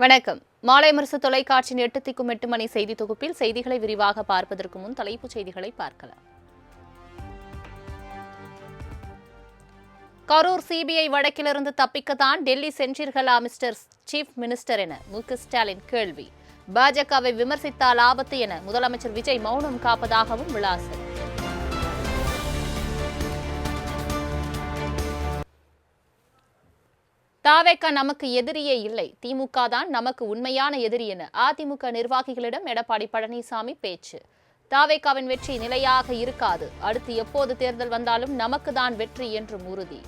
வணக்கம். மாலை முரசு தொலைக்காட்சியின் 8 திக்கும் 8 மணி செய்தி தொகுப்பில் செய்திகளை விரிவாக பார்ப்பதற்கு முன் தலைப்புச் செய்திகளை பார்க்கலாம். கரூர் சிபிஐ வழக்கிலிருந்து தப்பிக்கத்தான் டெல்லி சென்றீர்களா மிஸ்டர் சீஃப் மினிஸ்டர் என மு.க. ஸ்டாலின் கேள்வி. பாஜகவை விமர்சித்தால் ஆபத்து என முதலமைச்சர் விஜய் மௌனம் காப்பதாகவும் விளாசல். தாவேக நமக்கு எதிரியே இல்லை, திமுக தான் நமக்கு உண்மையான எதிரி என அதிமுக நிர்வாகிகளிடம் எடப்பாடி பழனிசாமி பேச்சு. தாவேகாவின் வெற்றி நிலையாக இருக்காது, அடுத்து எப்போது தேர்தல் வந்தாலும் நமக்கு தான் வெற்றி என்றும் உறுதி.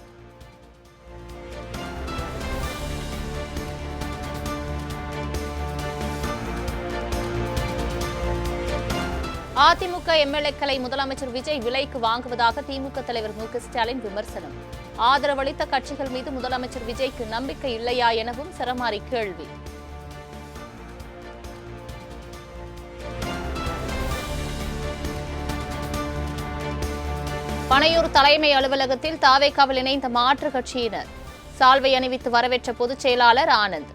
அதிமுக எம்எல்ஏக்களை முதலமைச்சர் விஜய் விலைக்கு வாங்குவதாக திமுக தலைவர் மு.க. ஸ்டாலின் விமர்சனம். ஆதரவளித்த கட்சிகள் மீது முதலமைச்சர் விஜய்க்கு நம்பிக்கை இல்லையா எனவும் சரமாரி கேள்வி. பனையூர் தலைமை அலுவலகத்தில் தாவேகாவில் இணைந்த மாற்றுக் கட்சியினர் சால்வை அணிவித்து வரவேற்ற பொதுச் செயலாளர் ஆனந்த்.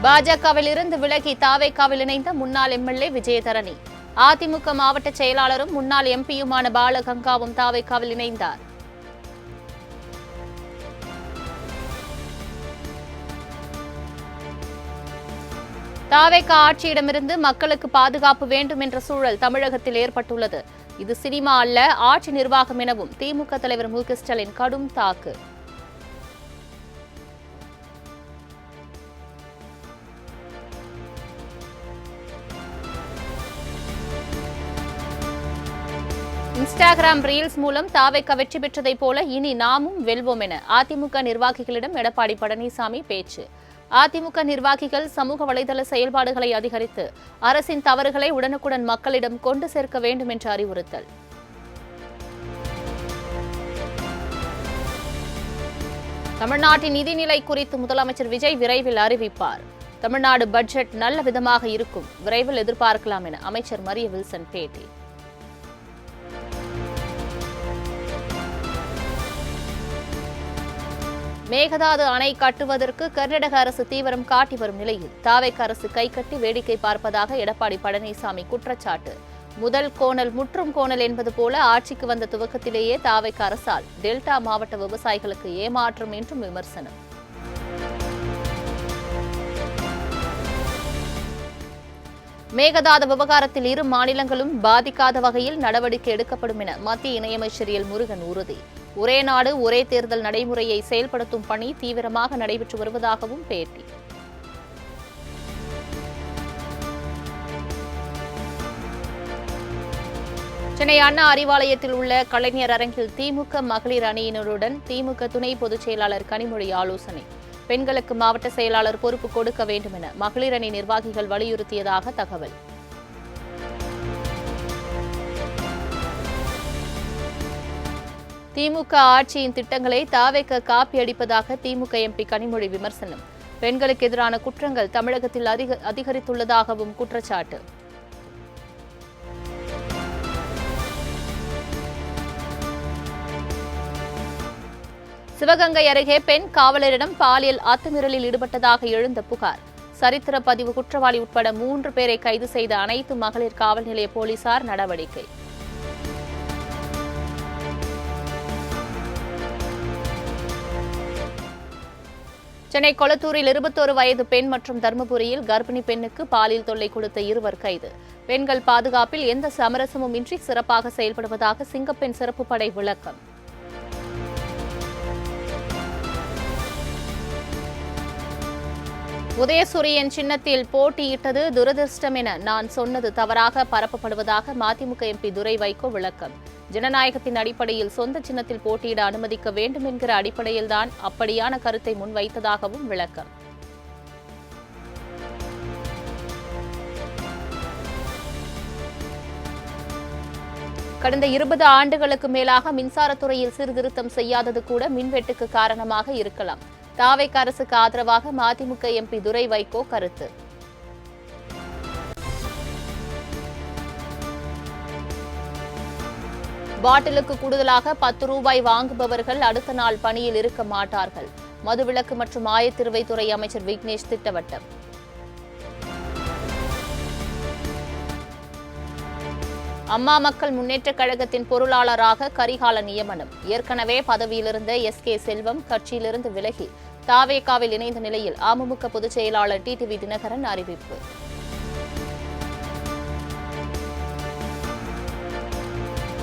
பாஜகவில் இருந்து விலகி தாவேகாவில் இணைந்த முன்னாள் எம்எல்ஏ விஜயதரணி. அதிமுக மாவட்ட செயலாளரும் முன்னாள் எம்பியுமான பாலகங்காவும் தாவேகாவில் இணைந்தார். தாவேகா ஆட்சியிடமிருந்து மக்களுக்கு பாதுகாப்பு வேண்டும் என்ற சூழல் தமிழகத்தில் ஏற்பட்டுள்ளது. இது சினிமா அல்ல, ஆட்சி நிர்வாகம் எனவும் திமுக தலைவர் மு.க. ஸ்டாலின் கடும் தாக்கு. இன்ஸ்டாகிராம் ரீல்ஸ் மூலம் தாவேகா வெற்றி பெற்றதைப் போல இனி நாமும் வெல்வோம் என அதிமுக நிர்வாகிகளிடம் எடப்பாடி பழனிசாமி பேச்சு. அதிமுக நிர்வாகிகள் சமூக வலைதள செயல்பாடுகளை அதிகரித்து அரசின் தவறுகளை உடனுக்குடன் மக்களிடம் கொண்டு சேர்க்க வேண்டும் என்று அறிவுறுத்தல். தமிழ்நாட்டின் நிதிநிலை குறித்து முதலமைச்சர் விஜய் விரைவில் அறிவிப்பார். தமிழ்நாடு பட்ஜெட் நல்ல விதமாக இருக்கும், விரைவில் எதிர்பார்க்கலாம் என அமைச்சர் மரிய வில்சன் பேட்டி. மேகதாது அணை கட்டுவதற்கு கர்நாடக அரசு தீவிரம் காட்டி வரும் நிலையில் தாவேக அரசு கைகட்டி வேடிக்கை பார்ப்பதாக எடப்பாடி பழனிசாமி குற்றச்சாட்டு. முதல் கோணல் முற்றும் கோணல் என்பது போல ஆட்சிக்கு வந்த துவக்கத்திலேயே தாவேக அரசால் டெல்டா மாவட்ட விவசாயிகளுக்கு ஏமாற்றம் என்றும் விமர்சனம். மேகதாது விவகாரத்தில் இரு மாநிலங்களும் பாதிக்காத வகையில் நடவடிக்கை எடுக்கப்படும் என மத்திய இணையமைச்சர் எல். முருகன் உறுதி. ஒரே நாடு ஒரே தேர்தல் நடைமுறையை செயல்படுத்தும் பணி தீவிரமாக நடைபெற்று வருவதாகவும் பேட்டி. சென்னை அண்ணா அறிவாலயத்தில் உள்ள கலைஞர் அரங்கில் திமுக மகளிர் அணியினருடன் திமுக துணை பொதுச் செயலாளர் கனிமொழி ஆலோசனை. பெண்களுக்கு மாவட்ட செயலாளர் பொறுப்பு கொடுக்க வேண்டும் என மகளிர் அணி நிர்வாகிகள் வலியுறுத்தியதாக தகவல். திமுக ஆட்சியின் திட்டங்களை தாவேக காப்பி அடிப்பதாக திமுக எம்பி கனிமொழி விமர்சனம். பெண்களுக்கு எதிரான குற்றங்கள் தமிழகத்தில் அதிகரித்துள்ளதாகவும் குற்றச்சாட்டு. சிவகங்கை அருகே பெண் காவலரிடம் பாலியல் அத்துமீறலில் ஈடுபட்டதாக எழுந்த புகார். சரித்திர பதிவு குற்றவாளி உட்பட 3 பேரை கைது செய்த அனைத்து மகளிர் காவல் நிலைய போலீசார் நடவடிக்கை. சென்னை கொளத்தூரில் 21 வயது பெண் மற்றும் தருமபுரியில் கர்ப்பிணி பெண்ணுக்கு பாலியல் தொல்லை கொடுத்த 2 கைது. பெண்கள் பாதுகாப்பில் எந்த சமரசமும் இன்றி சிறப்பாக செயல்படுவதாக சிங்கப்பெண் சிறப்பு படை விளக்கம். உதயசூரியன் சின்னத்தில் போட்டியிட்டது துரதிருஷ்டம் என நான் சொன்னது தவறாக பரப்பப்படுவதாக மதிமுக எம்பி துரை வைகோ விளக்கம். ஜனநாயகத்தின் அடிப்படையில் சொந்த சின்னத்தில் போட்டியிட அனுமதிக்க வேண்டும் என்கிற அடிப்படையில்தான் அப்படியான கருத்தை முன்வைத்ததாகவும் விளக்கம். கடந்த 20 ஆண்டுகளுக்கு மேலாக மின்சாரத்துறையில் சீர்திருத்தம் செய்யாதது கூட மின்வெட்டுக்கு காரணமாக இருக்கலாம். தாவேக அரசுக்கு ஆதரவாக மதிமுக எம்பி துரை வைகோ கருத்து. பாட்டிலுக்கு கூடுதலாக 10 ரூபாய் வாங்குபவர்கள் அடுத்த நாள் பணியில் இருக்க மாட்டார்கள். மதுவிலக்கு மற்றும் ஆயத்திருவைத்துறை அமைச்சர் விக்னேஷ் திட்டவட்டம். அம்மா மக்கள் முன்னேற்றக் கழகத்தின் பொருளாளராக கரிகால நியமனம். ஏற்கனவே பதவியிலிருந்த எஸ்.கே. செல்வம் கட்சியிலிருந்து விலகி தாவேகாவில் இணைந்த நிலையில் அமமுக பொதுச் செயலாளர் டிடிவி தினகரன் அறிவிப்பு.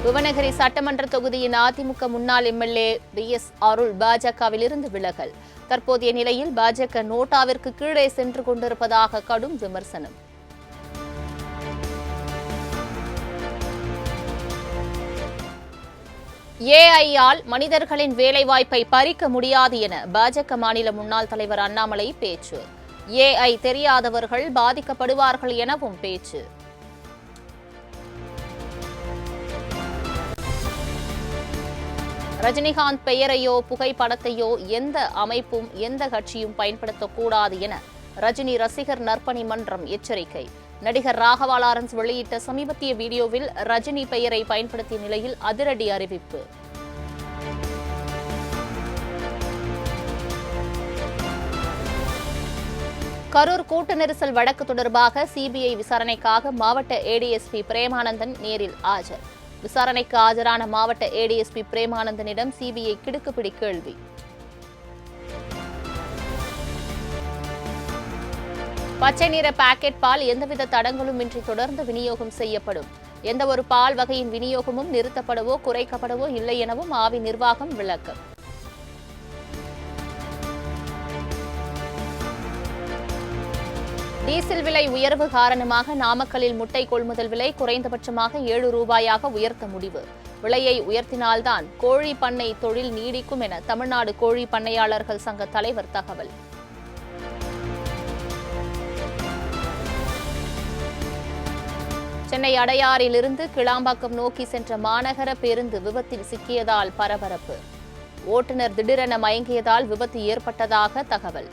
புவனகிரி சட்டமன்ற தொகுதியின் அதிமுக முன்னாள் எம்எல்ஏ பி.எஸ். அருள் பாஜகவில் இருந்து விலகல். தற்போதைய நிலையில் பாஜக நோட்டாவிற்கு கீழே சென்று கொண்டிருப்பதாக கடும் விமர்சனம். ஏஐயால் மனிதர்களின் வேலைவாய்ப்பை பறிக்க முடியாது என பாஜக மாநில முன்னாள் தலைவர் அண்ணாமலை பேச்சு. ஏஐ தெரியாதவர்கள் பாதிக்கப்படுவார்கள் எனவும் பேச்சு. ரஜினிகாந்த் பெயரையோ புகைப்படத்தையோ எந்த அமைப்பும் எந்த கட்சியும் பயன்படுத்தக்கூடாது என ரஜினி ரசிகர் நற்பணி மன்றம் எச்சரிக்கை. நடிகர் ராகவா லாரன்ஸ் வெளியிட்ட சமீபத்திய வீடியோவில் ரஜினி பெயரை பயன்படுத்திய நிலையில் அதிரடி அறிவிப்பு. கரூர் கூட்ட நெரிசல் வழக்கு தொடர்பாக சிபிஐ விசாரணைக்காக மாவட்ட ஏடிஎஸ்பி பிரேமானந்தன் நேரில் ஆஜர். விசாரணைக்கு ஆஜரான மாவட்ட ஏடிஎஸ்பி பிரேமானந்தனிடம் சிபிஐ கிடுக்குப்பிடி கேள்வி. பச்சை நிற பாக்கெட் பால் எந்தவித தடங்களும் இன்றி தொடர்ந்து விநியோகம் செய்யப்படும். எந்தவொரு பால் வகையின் விநியோகமும் நிறுத்தப்படவோ குறைக்கப்படவோ இல்லை எனவும் ஆவி நிர்வாகம் விளக்கம். டீசல் விலை உயர்வு காரணமாக நாமக்கல்லில் முட்டை கொள்முதல் விலை குறைந்தபட்சமாக 7 ரூபாயாக உயர்த்த முடிவு. விலையை உயர்த்தினால்தான் கோழி பண்ணை தொழில் நீடிக்கும் என தமிழ்நாடு கோழி பண்ணையாளர்கள் சங்க தலைவர் தகவல். சென்னை அடையாறிலிருந்து கிளாம்பாக்கம் நோக்கி சென்ற மாநகர பேருந்து விபத்தில் சிக்கியதால் பரபரப்பு. ஓட்டுநர் திடீரென மயங்கியதால் விபத்து ஏற்பட்டதாக தகவல்.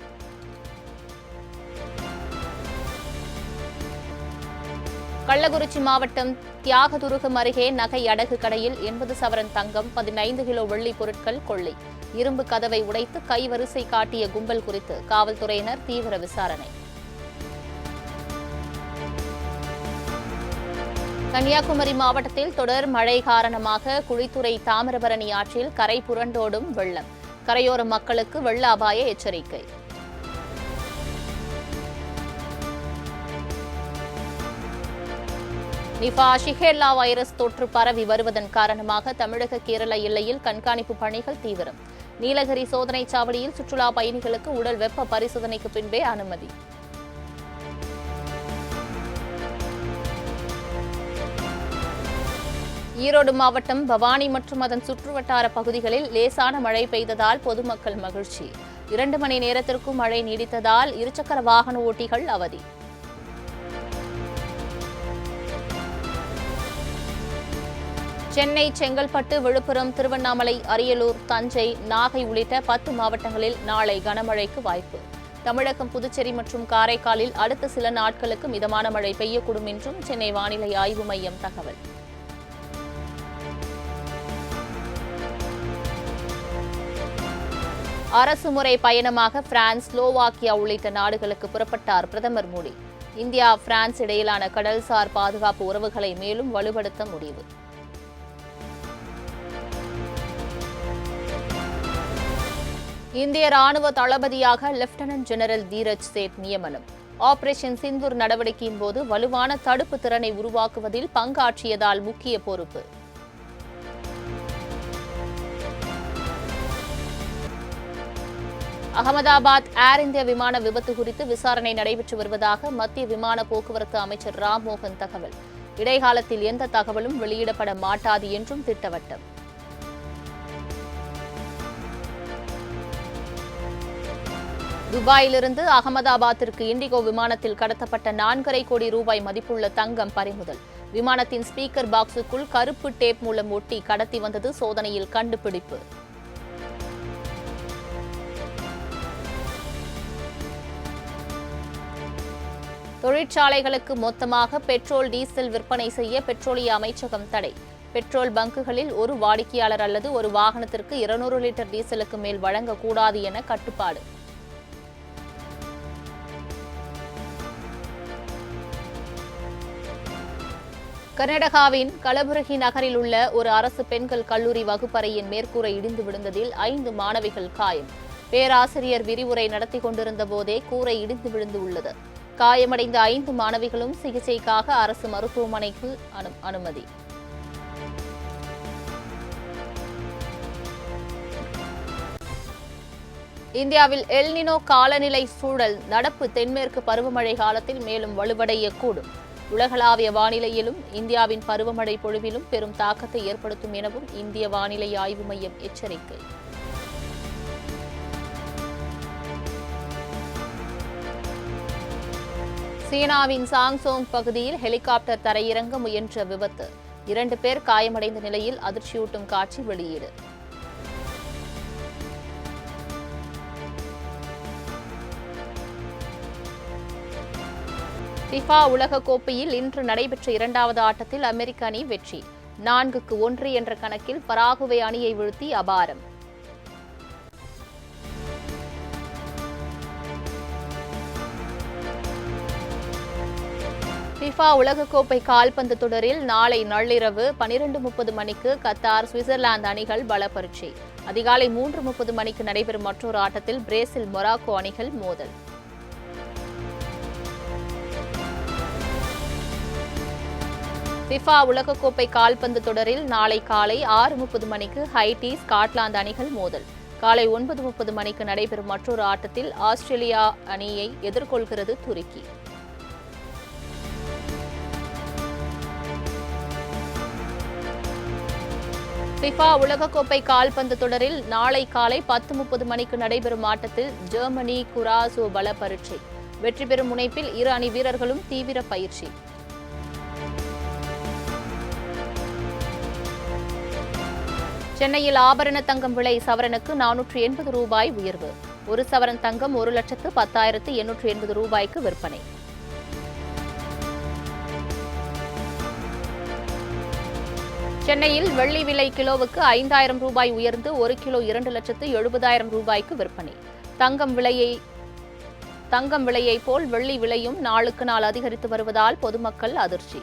கள்ளக்குறிச்சி மாவட்டம் தியாகதுருகம் அருகே நகை அடகு கடையில் 80 சவரன் தங்கம் 15 கிலோ வெள்ளி பொருட்கள் கொள்ளை. இரும்பு கதவை உடைத்து கைவரிசை காட்டிய கும்பல் குறித்து காவல்துறையினர் தீவிர விசாரணை. கன்னியாகுமரி மாவட்டத்தில் தொடர் மழை காரணமாக குழித்துறை தாமிரபரணி ஆற்றில் கரை புரண்டோடும் வெள்ளம். கரையோர மக்களுக்கு வெள்ள அபாய எச்சரிக்கை. நிபா ஷிகேல்லா வைரஸ் தொற்று பரவி வருவதன் காரணமாக தமிழக கேரள எல்லையில் கண்காணிப்பு பணிகள் தீவிரம். நீலகிரி சோதனைச் சாவடியில் சுற்றுலா பயணிகளுக்கு உடல் வெப்ப பரிசோதனைக்கு பின்பே அனுமதி. ஈரோடு மாவட்டம் பவானி மற்றும் அதன் சுற்றுவட்டார பகுதிகளில் லேசான மழை பெய்ததால் பொதுமக்கள் மகிழ்ச்சி. 2 மணி நேரத்திற்கும் மழை நீடித்ததால் இருசக்கர வாகன ஓட்டிகள் அவதி. சென்னை, செங்கல்பட்டு, விழுப்புரம், திருவண்ணாமலை, அரியலூர், தஞ்சை, நாகை உள்ளிட்ட 10 மாவட்டங்களில் நாளை கனமழைக்கு வாய்ப்பு. தமிழகம், புதுச்சேரி மற்றும் காரைக்காலில் அடுத்த சில நாட்களுக்கு மிதமான மழை பெய்யக்கூடும் என்றும் சென்னை வானிலை ஆய்வு மையம் தகவல். அரசுமுறை பயணமாக பிரான்ஸ், ஸ்லோவாக்கியா உள்ளிட்ட நாடுகளுக்கு புறப்பட்டார் பிரதமர் மோடி. இந்தியா, பிரான்ஸ் இடையிலான கடல்சார் பாதுகாப்பு உறவுகளை மேலும் வலுப்படுத்த முடிவு. இந்திய ராணுவ தளபதியாக லெப்டினன்ட் ஜெனரல் தீரஜ் சேத் நியமனம். ஆபரேஷன் சிந்தூர் நடவடிக்கையின் போது வலுவான தடுப்பு திறனை உருவாக்குவதில் பங்காற்றியதால் முக்கிய பொறுப்பு. அகமதாபாத் ஏர் இந்தியா விமான விபத்து குறித்து விசாரணை நடைபெற்று வருவதாக மத்திய விமான போக்குவரத்து அமைச்சர் ராம்மோகன் தகவல். இடைக்காலத்தில் எந்த தகவலும் வெளியிடப்பட மாட்டாது என்றும் திட்டவட்டம். துபாயிலிருந்து அகமதாபாத்திற்கு இண்டிகோ விமானத்தில் கடத்தப்பட்ட 4.5 கோடி ரூபாய் மதிப்புள்ள தங்கம் பறிமுதல். விமானத்தின் ஸ்பீக்கர் பாக்ஸுக்குள் கருப்பு டேப் மூலம் ஒட்டி கடத்தி வந்தது சோதனையில் கண்டுபிடிப்பு. தொழிற்சாலைகளுக்கு மொத்தமாக பெட்ரோல், டீசல் விற்பனை செய்ய பெட்ரோலிய அமைச்சகம் தடை. பெட்ரோல் பங்குகளில் ஒரு வாடிக்கையாளர் அல்லது ஒரு வாகனத்திற்கு 200 லிட்டர் டீசலுக்கு மேல் வழங்கக்கூடாது என கட்டுப்பாடு. கர்நாடகாவின் கலபுரகி நகரில் உள்ள ஒரு அரசு பெண்கள் கல்லூரி வகுப்பறையின் மேற்கூரை இடிந்து விழுந்ததில் 5 மாணவிகள் காயம். பேராசிரியர் விரிவுரை நடத்தி கொண்டிருந்த போதே கூரை இடிந்து விழுந்து உள்ளது. காயமடைந்த 5 மாணவிகளும் சிகிச்சைக்காக அரசு மருத்துவமனைக்கு அனுமதி. இந்தியாவில் எல்னினோ காலநிலை சூழல் நடப்பு தென்மேற்கு பருவமழை காலத்தில் மேலும் வலுவடையக்கூடும். உலகளாவிய வானிலையிலும் இந்தியாவின் பருவமழை பொழிவிலும் பெரும் தாக்கத்தை ஏற்படுத்தும் எனவும் இந்திய வானிலை ஆய்வு மையம் எச்சரிக்கை. சீனாவின் சாங்சோங் பகுதியில் ஹெலிகாப்டர் தரையிறங்க முயன்ற விபத்து. 2 பேர் காயமடைந்த நிலையில் அதிர்ச்சியூட்டும் காட்சி வெளியீடு. ஃபிஃபா உலகக்கோப்பையில் இன்று நடைபெற்ற 2வது ஆட்டத்தில் அமெரிக்க அணி வெற்றி. 4-1 என்ற கணக்கில் பராகுவே அணியை வீழ்த்தி அபாரம். ஃபிஃபா உலகக்கோப்பை கால்பந்து தொடரில் நாளை நள்ளிரவு 12:30 மணிக்கு கத்தார், சுவிட்சர்லாந்து அணிகள் பல பரீட்சை. அதிகாலை 3:30 மணிக்கு நடைபெறும் மற்றொரு ஆட்டத்தில் பிரேசில், மொராக்கோ அணிகள் மோதல். ஃபிஃபா உலகக்கோப்பை கால்பந்து தொடரில் நாளை காலை 6:30 மணிக்கு ஹைட்டி, ஸ்காட்லாந்து அணிகள் மோதல். காலை 9:30 மணிக்கு நடைபெறும் மற்றொரு ஆட்டத்தில் ஆஸ்திரேலியா அணியை எதிர்கொள்கிறது துருக்கி. ஃபிஃபா உலகக்கோப்பை கால்பந்து தொடரில் நாளை காலை 10:30 மணிக்கு நடைபெறும் ஆட்டத்தில் ஜெர்மனி, குராசோ பல பரீட்சை. வெற்றி பெறும் முனைப்பில் இரு அணி வீரர்களும் தீவிர பயிற்சி. சென்னையில் ஆபரண தங்கம் விலை சவரனுக்கு 480 ரூபாய் உயர்வு. 1 சவரன் தங்கம் 1,10,880 ரூபாய்க்கு விற்பனை. சென்னையில் வெள்ளி விலை கிலோவுக்கு 5,000 ரூபாய் உயர்ந்து 1 கிலோ 2,70,000 ரூபாய்க்கு விற்பனை. தங்கம் விலையை போல் வெள்ளி விலையும் நாளுக்கு நாள் அதிகரித்து வருவதால் பொதுமக்கள் அதிர்ச்சி.